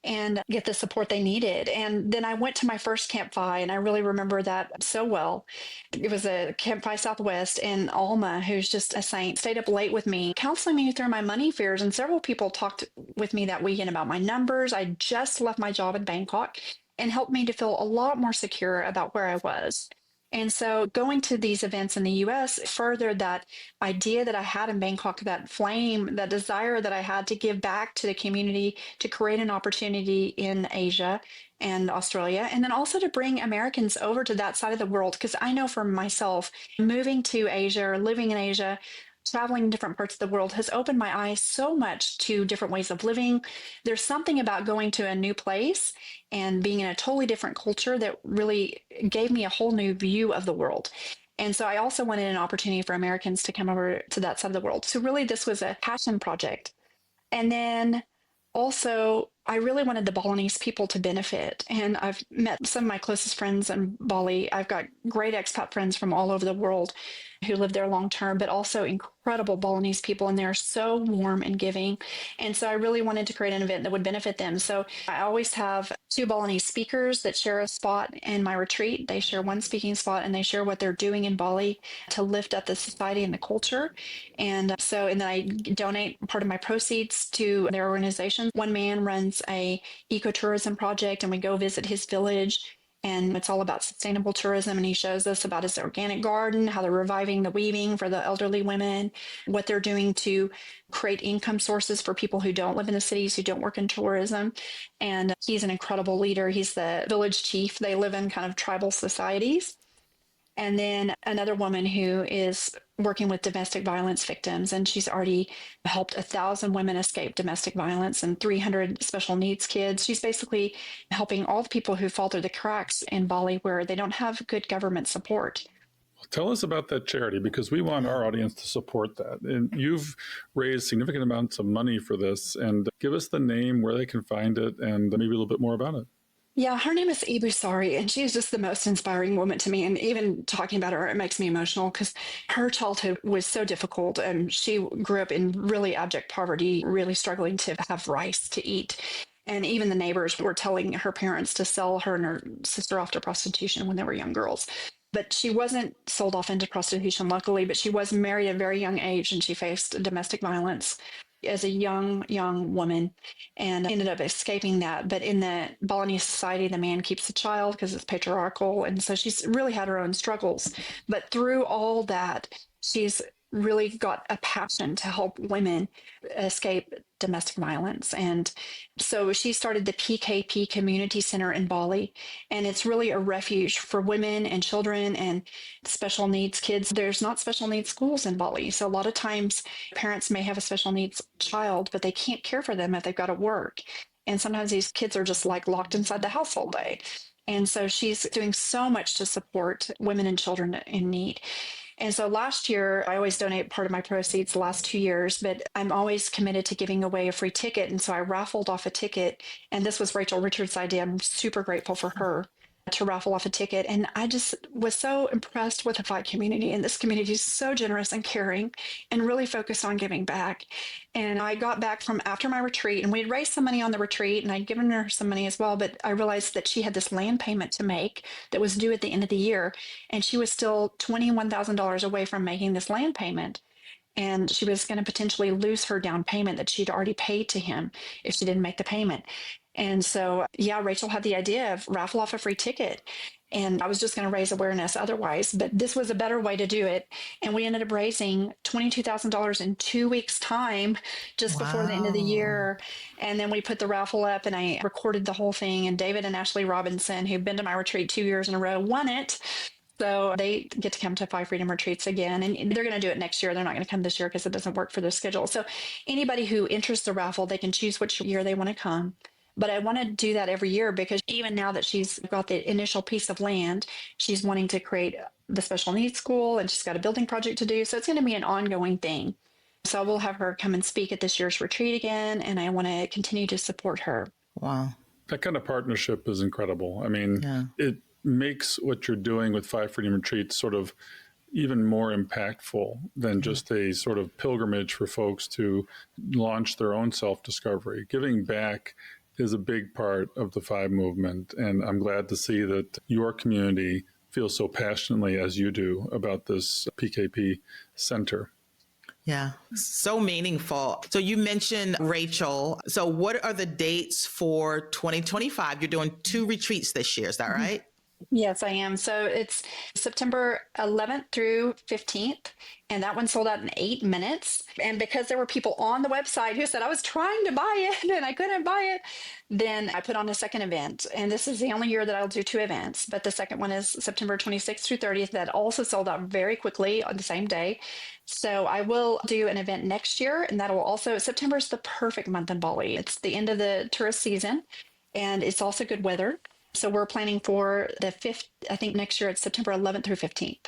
and get the support they needed. And then I went to my first Camp-FI, and I really remember that so well. It was a Camp-FI Southwest, and Alma, who's just a saint, stayed up late with me, counseling me through my money fears. And several people talked with me that weekend about my numbers. I just left my job in Bangkok, and helped me to feel a lot more secure about where I was. And so going to these events in the US furthered that idea that I had in Bangkok, that flame, that desire that I had to give back to the community, to create an opportunity in Asia and Australia, and then also to bring Americans over to that side of the world. Because I know for myself, moving to Asia or living in Asia, traveling in different parts of the world has opened my eyes so much to different ways of living. There's something about going to a new place and being in a totally different culture that really gave me a whole new view of the world. And so I also wanted an opportunity for Americans to come over to that side of the world. So really, this was a passion project. And then also, I really wanted the Balinese people to benefit. And I've met some of my closest friends in Bali. I've got great expat friends from all over the world who live there long term, but also incredible Balinese people. And they're so warm and giving. And so I really wanted to create an event that would benefit them. So I always have two Balinese speakers that share a spot in my retreat. They share one speaking spot, and they share what they're doing in Bali to lift up the society and the culture. And then I donate part of my proceeds to their organization. One man runs a ecotourism project, and we go visit his village, and it's all about sustainable tourism. And he shows us about his organic garden, how they're reviving the weaving for the elderly women, what they're doing to create income sources for people who don't live in the cities, who don't work in tourism. And he's an incredible leader. He's the village chief. They live in kind of tribal societies. And then another woman who is working with domestic violence victims, and she's already helped 1,000 women escape domestic violence and 300 special needs kids. She's basically helping all the people who fall through the cracks in Bali where they don't have good government support. Tell us about that charity, because we want our audience to support that. And you've raised significant amounts of money for this. And give us the name, where they can find it, and maybe a little bit more about it. Yeah, her name is F.I.R.E, and she's just the most inspiring woman to me. And even talking about her, it makes me emotional because her childhood was so difficult. And she grew up in really abject poverty, really struggling to have rice to eat. And even the neighbors were telling her parents to sell her and her sister off to prostitution when they were young girls. But she wasn't sold off into prostitution, luckily, but she was married at a very young age, and she faced domestic violence as a young woman and ended up escaping that. But in the Balinese society, the man keeps the child because it's patriarchal. And so she's really had her own struggles. But through all that, she's really got a passion to help women escape domestic violence. And so she started the PKP Community Center in Bali, and it's really a refuge for women and children and special needs kids. There's not special needs schools in Bali. So a lot of times parents may have a special needs child, but they can't care for them if they've got to work. And sometimes these kids are just like locked inside the house all day. And so she's doing so much to support women and children in need. And so last year, I always donate part of my proceeds the last 2 years, but I'm always committed to giving away a free ticket. And so I raffled off a ticket, and this was Rachel Richards' idea. I'm super grateful for her to raffle off a ticket. And I just was so impressed with the F.I.R.E community. And this community is so generous and caring and really focused on giving back. And I got back from after my retreat, and we'd raised some money on the retreat, and I'd given her some money as well. But I realized that she had this land payment to make that was due at the end of the year. And she was still $21,000 away from making this land payment. And she was going to potentially lose her down payment that she'd already paid to him if she didn't make the payment. And so, yeah, Rachel had the idea of raffle off a free ticket. And I was just going to raise awareness otherwise, but this was a better way to do it. And we ended up raising $22,000 in 2 weeks' time, just before the end of the year. And then we put the raffle up, and I recorded the whole thing. And David and Ashley Robinson, who've been to my retreat 2 years in a row, won it. So they get to come to F.I.R.E Freedom Retreats again, and they're going to do it next year. They're not going to come this year because it doesn't work for their schedule. So anybody who enters the raffle, they can choose which year they want to come. But I want to do that every year because even now that she's got the initial piece of land, she's wanting to create the special needs school and she's got a building project to do. So it's going to be an ongoing thing. So we'll have her come and speak at this year's retreat again. And I want to continue to support her. Wow. That kind of partnership is incredible. I mean, Yeah. it makes what you're doing with Five Freedom Retreats sort of even more impactful than just a sort of pilgrimage for folks to launch their own self-discovery. Giving back is a big part of the Five movement. And I'm glad to see that your community feels so passionately as you do about this PKP center. Yeah, so meaningful. So you mentioned Rachel. So what are the dates for 2025? You're doing 2 retreats this year, is that right? Yes, I am. So it's September 11th through 15th, and that one sold out in 8 minutes. And because there were people on the website who said, I was trying to buy it and I couldn't buy it, then I put on a second event. And this is the only year that I'll do 2 events. But the second one is September 26th through 30th. That also sold out very quickly on the same day. So I will do an event next year, and that'll also, September is the perfect month in Bali. It's the end of the tourist season, and it's also good weather. So we're planning for the 5th, I think next year it's September 11th through 15th.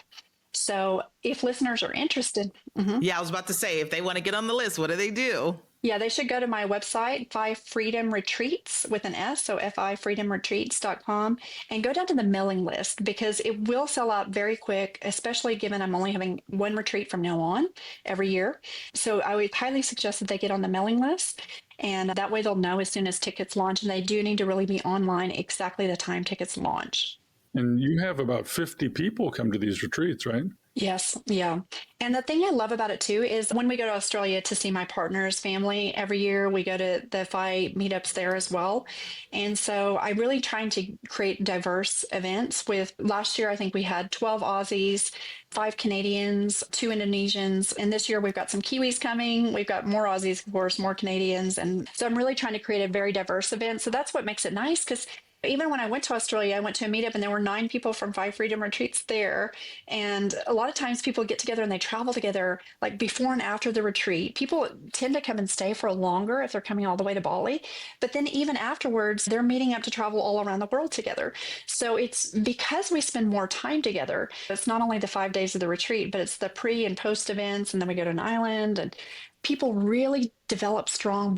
So if listeners are interested. Yeah, I was about to say, if they want to get on the list, what do they do? Yeah, they should go to my website, Fi Freedom Retreats with an S, so FIFreedomRetreats.com, and go down to the mailing list because it will sell out very quick, especially given I'm only having 1 retreat from now on every year. So I would highly suggest that they get on the mailing list, and that way they'll know as soon as tickets launch, and they do need to really be online exactly the time tickets launch. And you have about 50 people come to these retreats, right? Yes. Yeah. And the thing I love about it too is when we go to Australia to see my partner's family every year, we go to the F.I.R.E meetups there as well. And so I'm really trying to create diverse events with last year, I think we had 12 Aussies, 5 Canadians, 2 Indonesians. And this year we've got some Kiwis coming. We've got more Aussies, of course, more Canadians. And so I'm really trying to create a very diverse event. So that's what makes it nice because even when I went to Australia, I went to a meetup and there were 9 people from Five Freedom Retreats there. And a lot of times people get together and they travel together like before and after the retreat. People tend to come and stay for longer if they're coming all the way to Bali. But then even afterwards, they're meeting up to travel all around the world together. So it's because we spend more time together. It's not only the 5 days of the retreat, but it's the pre and post events. And then we go to an island and people really develop strong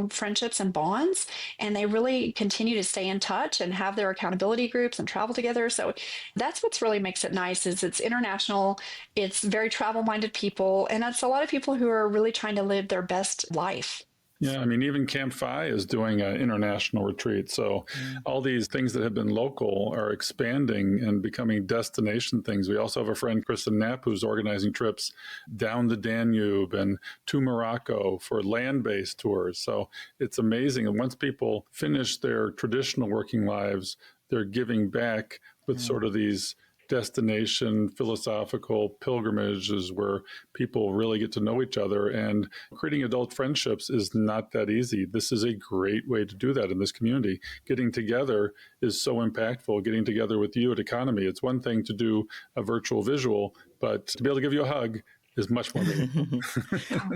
friendships and bonds, and they really continue to stay in touch and have their accountability groups and travel together. So that's what's really makes it nice is it's international, it's very travel-minded people, and it's a lot of people who are really trying to live their best life. Yeah, I mean, even Camp Fi is doing an international retreat. So all these things that have been local are expanding and becoming destination things. We also have a friend, Kristen Knapp, who's organizing trips down the Danube and to Morocco for land-based tours. So it's amazing. And once people finish their traditional working lives, they're giving back with sort of these destination philosophical pilgrimages where people really get to know each other, and creating adult friendships is not that easy. This is a great way to do that in this community. Getting together is so impactful. Getting together with you at Economy, it's one thing to do a virtual visual, but to be able to give you a hug is much more meaningful.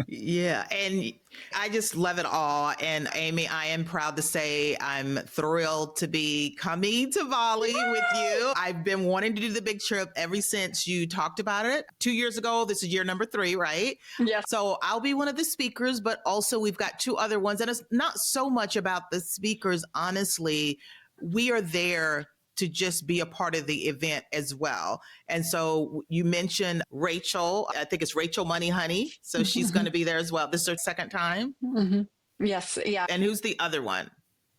Yeah. And I just love it all. And Amy, I am proud to say I'm thrilled to be coming to Bali with you. I've been wanting to do the big trip ever since you talked about it 2 years ago. This is year number 3, right? Yes. So I'll be one of the speakers, but also we've got 2 other ones. And it's not so much about the speakers. Honestly, we are there to just be a part of the event as well. And so you mentioned Rachel, I think it's Rachel Money Honey. So she's going to be there as well. This is her second time. Yes. Yeah. And who's the other one?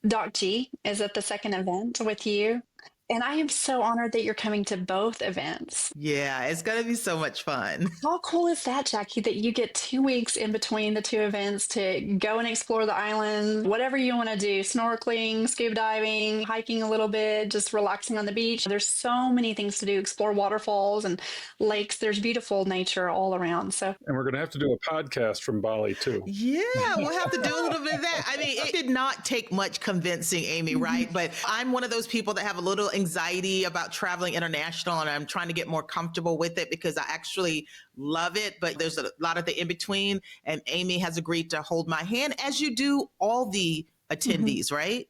Doc G is at the second event with you. And I am so honored that you're coming to both events. Yeah, it's going to be so much fun. How cool is that, Jackie, that you get 2 weeks in between the 2 events to go and explore the island, whatever you want to do, snorkeling, scuba diving, hiking a little bit, just relaxing on the beach. There's so many things to do, explore waterfalls and lakes. There's beautiful nature all around. So, And we're going to have to do a podcast from Bali too. Yeah, we'll have to do a little bit of that. I mean, it did not take much convincing, Amy, right? But I'm one of those people that have a little anxiety about traveling international, and I'm trying to get more comfortable with it because I actually love it, but there's a lot of the in-between, and Amy has agreed to hold my hand, as you do all the attendees, right?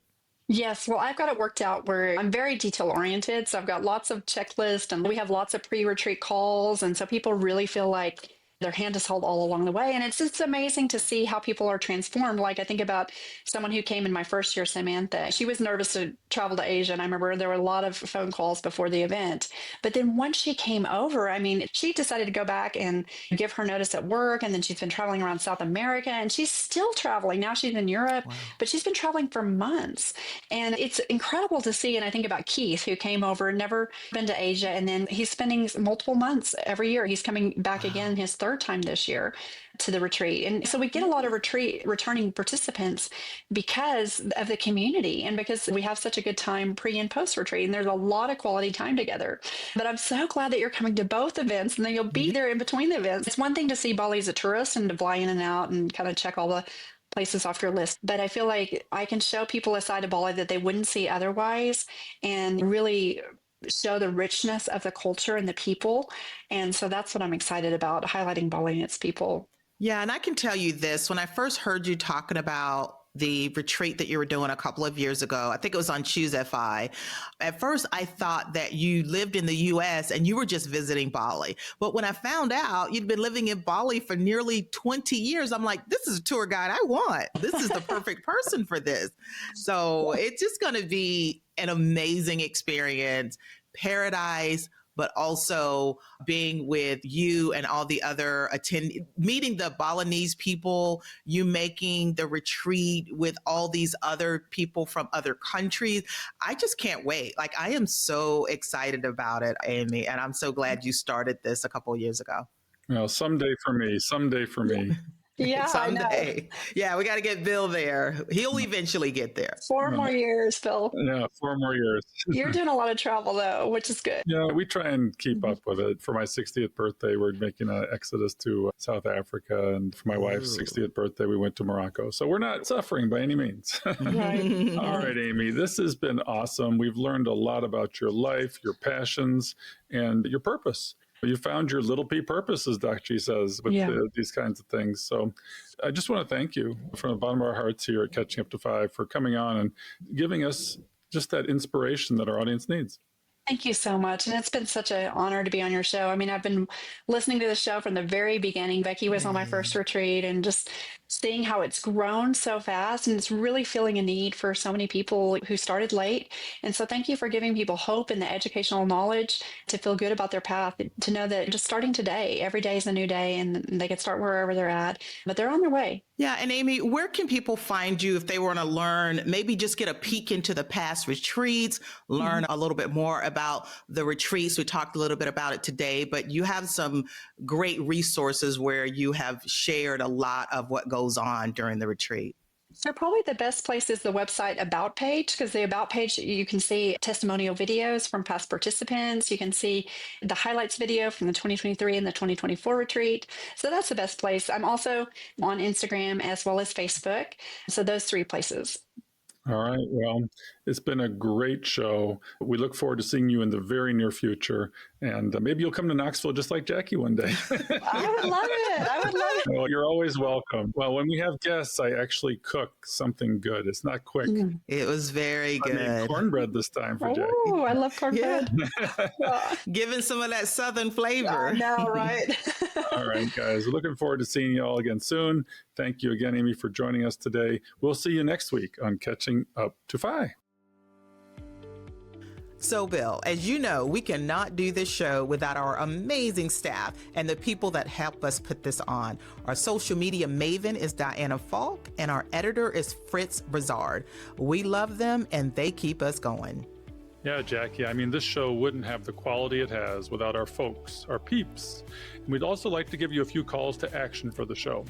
Yes, well, I've got it worked out where I'm very detail oriented. So I've got lots of checklists and we have lots of pre retreat calls. And so people really feel like their hand is held all along the way. And it's just amazing to see how people are transformed. Like I think about someone who came in my first year, Samantha. She was nervous to travel to Asia. And I remember there were a lot of phone calls before the event. But then once she came over, I mean, she decided to go back and give her notice at work. And then she's been traveling around South America and she's still traveling. Now she's in Europe, Wow. but she's been traveling for months. And it's incredible to see. And I think about Keith, who came over, never been to Asia. And then he's spending multiple months every year. He's coming back again his third time this year to the retreat. And so we get a lot of returning participants because of the community and because we have such a good time pre and post retreat. And there's a lot of quality time together. But I'm so glad that you're coming to both events and then you'll be there in between the events. It's one thing to see Bali as a tourist and to fly in and out and kind of check all the places off your list. But I feel like I can show people a side of Bali that they wouldn't see otherwise and really show the richness of the culture and the people. And so that's what I'm excited about, highlighting Bali and its people. Yeah, and I can tell you this, when I first heard you talking about the retreat that you were doing a couple of years ago, I think it was on Choose F.I.R.E. At first, I thought that you lived in the U.S. and you were just visiting Bali. But when I found out you'd been living in Bali for nearly 20 years, I'm like, this is a tour guide I want. This is the perfect person for this. So it's just going to be an amazing experience, paradise, but also being with you and all the other meeting the Balinese people, you making the retreat with all these other people from other countries. I just can't wait. Like, I am so excited about it, Amy, and I'm so glad you started this a couple of years ago. Well, someday for me. Yeah, someday. Yeah, we got to get Bill there. He'll eventually get there. 4 more years, Phil. Yeah, 4 more years. You're doing a lot of travel, though, which is good. Yeah, we try and keep up with it. For my 60th birthday, we're making an exodus to South Africa. And for my wife's 60th birthday, we went to Morocco. So we're not suffering by any means. Right. All right, Amy, this has been awesome. We've learned a lot about your life, your passions, and your purpose. You found your little p purpose, as Dr. G says, with these kinds of things. So I just want to thank you from the bottom of our hearts here at Catching Up to 5 for coming on and giving us just that inspiration that our audience needs. Thank you so much. And it's been such an honor to be on your show. I mean, I've been listening to the show from the very beginning. Becky was on my first retreat and just seeing how it's grown so fast. And it's really feeling a need for so many people who started late. And so thank you for giving people hope and the educational knowledge to feel good about their path, to know that just starting today, every day is a new day and they can start wherever they're at, but they're on their way. Yeah. And Amy, where can people find you if they want to learn, maybe just get a peek into the past retreats, learn a little bit more about the retreats? We talked a little bit about it today, but you have some great resources where you have shared a lot of what goes on during the retreat. So probably the best place is the website About page, because the About page, you can see testimonial videos from past participants. You can see the highlights video from the 2023 and the 2024 retreat. So that's the best place. I'm also on Instagram as well as Facebook. So those 3 places. All right. Well, it's been a great show. We look forward to seeing you in the very near future. And maybe you'll come to Knoxville just like Jackie one day. I would love it. I would love it. Well, you're always welcome. Well, when we have guests, I actually cook something good. It's not quick. It was very good. I made cornbread this time for Jackie. Oh, I love cornbread. Giving some of that Southern flavor. I know, right? All right, guys. We're looking forward to seeing you all again soon. Thank you again, Amy, for joining us today. We'll see you next week on Catching Up to 5. So, Bill, as you know, we cannot do this show without our amazing staff and the people that help us put this on. Our social media maven is Diana Falk, and our editor is Fritz Brizard. We love them, and they keep us going. Yeah, Jackie, I mean, this show wouldn't have the quality it has without our folks, our peeps. And we'd also like to give you a few calls to action for the show.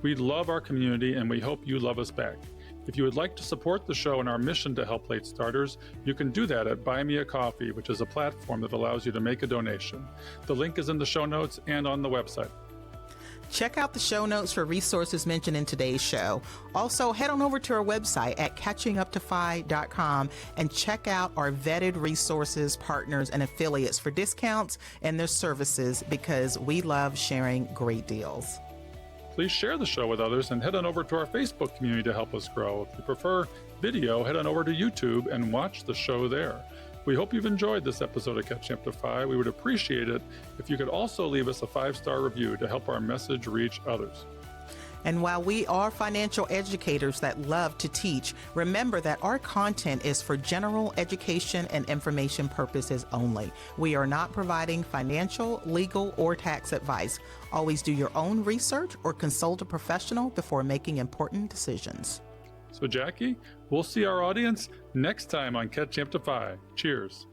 We love our community, and we hope you love us back. If you would like to support the show and our mission to help late starters, you can do that at Buy Me a Coffee, which is a platform that allows you to make a donation. The link is in the show notes and on the website. Check out the show notes for resources mentioned in today's show. Also, head on over to our website at catchinguptofy.com and check out our vetted resources, partners, and affiliates for discounts and their services, because we love sharing great deals. Please share the show with others and head on over to our Facebook community to help us grow. If you prefer video, head on over to YouTube and watch the show there. We hope you've enjoyed this episode of Catching Up to FI. We would appreciate it if you could also leave us a 5-star review to help our message reach others. And while we are financial educators that love to teach, remember that our content is for general education and information purposes only. We are not providing financial, legal, or tax advice. Always do your own research or consult a professional before making important decisions. So, Jackie, we'll see our audience next time on Catching Up to FI. Cheers.